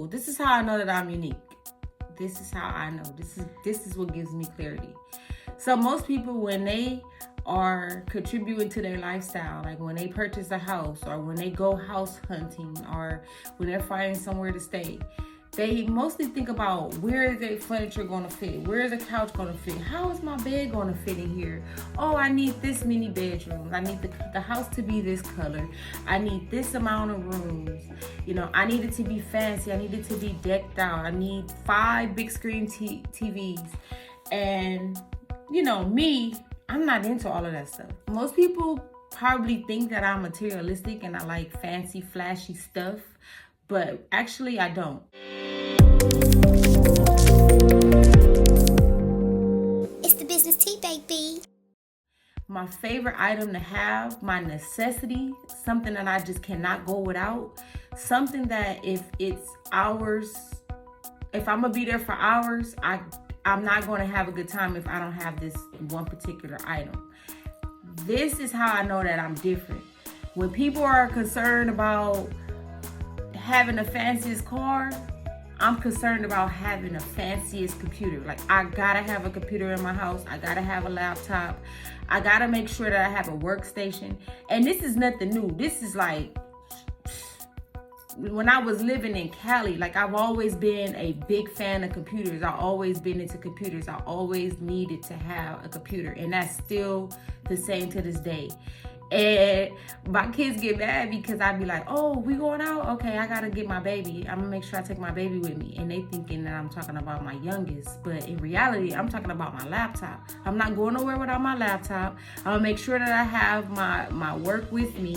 people, this is how I know that I'm unique. This is how I know. This is what gives me clarity. So most people, when they are contributing to their lifestyle, like when they purchase a house or when they go house hunting or when they're finding somewhere to stay, they mostly think about where is their furniture going to fit? Where is the couch going to fit? How is my bed going to fit in here? Oh, I need this many bedrooms. I need the house to be this color. I need this amount of rooms. You know, I need it to be fancy. I need it to be decked out. I need 5 big screen TVs. And, you know, me, I'm not into all of that stuff. Most people probably think that I'm materialistic and I like fancy, flashy stuff. But actually, I don't. It's the business tea, baby. My favorite item to have, my necessity, something that I just cannot go without, something that if it's hours, if I'm gonna be there for hours, I'm not gonna have a good time if I don't have this one particular item. This is how I know that I'm different. When people are concerned about having the fanciest car, I'm concerned about having the fanciest computer. Like, I gotta have a computer in my house. I gotta have a laptop. I gotta make sure that I have a workstation. And this is nothing new. This is like, when I was living in Cali, like, I've always been a big fan of computers. I've always been into computers. I always needed to have a computer. And that's still the same to this day. And my kids get mad because I'd be like, oh, we going out? Okay, I gotta get my baby. I'm gonna make sure I take my baby with me. And they thinking that I'm talking about my youngest. But in reality, I'm talking about my laptop. I'm not going nowhere without my laptop. I'm gonna make sure that I have my work with me.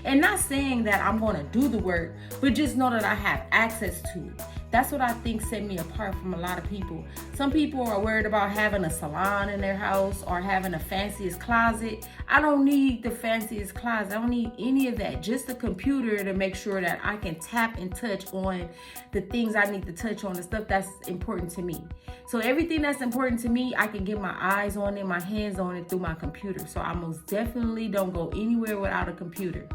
And not saying that I'm gonna do the work, but just know that I have access to it. That's what I think set me apart from a lot of people. Some people are worried about having a salon in their house or having the fanciest closet. I don't need the fanciest closet. I don't need any of that. Just a computer to make sure that I can tap and touch on the things I need to touch on, the stuff that's important to me. So everything that's important to me, I can get my eyes on it, my hands on it through my computer. So I most definitely don't go anywhere without a computer.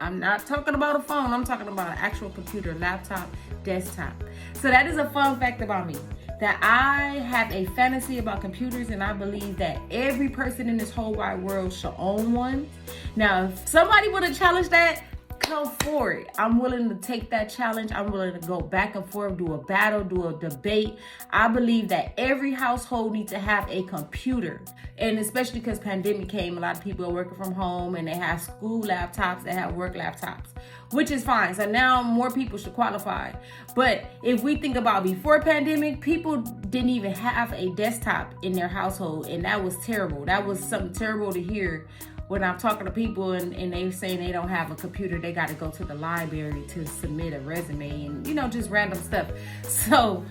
I'm not talking about a phone. I'm talking about an actual computer, laptop, desktop. So that is a fun fact about me, that I have a fantasy about computers, and I believe that every person in this whole wide world should own one. Now, if somebody would have challenged that, come forward. I'm willing to take that challenge. I'm willing to go back and forth, do a battle, do a debate. I believe that every household needs to have a computer. And especially because pandemic came, a lot of people are working from home and they have school laptops, they have work laptops, which is fine. So now more people should qualify. But if we think about before pandemic, people didn't even have a desktop in their household. And that was terrible. That was something terrible to hear when I'm talking to people and they're saying they don't have a computer. They got to go to the library to submit a resume and, you know, just random stuff. So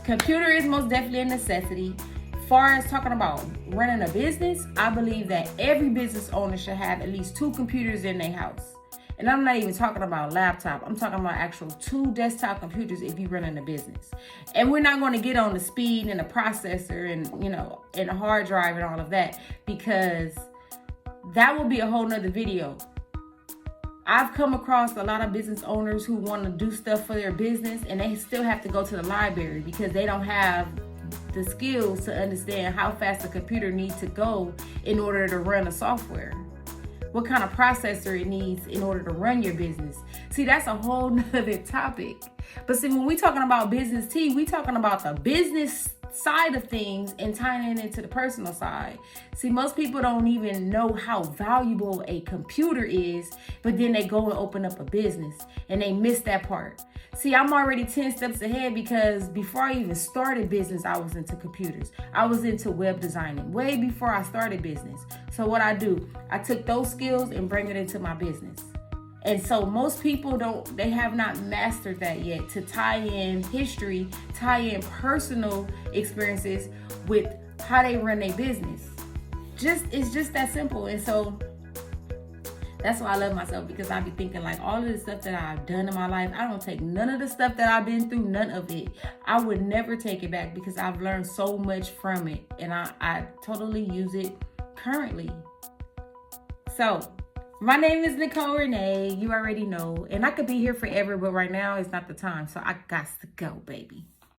computer is most definitely a necessity. Far as talking about running a business, I believe that every business owner should have at least 2 computers in their house. And I'm not even talking about laptop. I'm talking about actual 2 desktop computers if you're running a business. And we're not going to get on the speed and the processor and, you know, and the hard drive and all of that, because that will be a whole nother video. I've come across a lot of business owners who want to do stuff for their business and they still have to go to the library because they don't have the skills to understand how fast a computer needs to go in order to run a software. What kind of processor it needs in order to run your business. See, that's a whole nother topic. But see, when we talking about business tea, we talking about the business side of things and tying it into the personal side. See, most people don't even know how valuable a computer is, but then they go and open up a business and they miss that part. See, I'm already 10 steps ahead because before I even started business, I was into computers. I was into web designing way before I started business. So what I do, I took those skills and bring it into my business. And so most people they have not mastered that yet, to tie in history, tie in personal experiences with how they run their business. It's just that simple. And so that's why I love myself, because I be thinking like all of the stuff that I've done in my life, I don't take none of the stuff that I've been through, none of it. I would never take it back because I've learned so much from it and I totally use it currently. So My name is Nicole Renee. You already know. And I could be here forever, but right now is not the time. So I got to go, baby.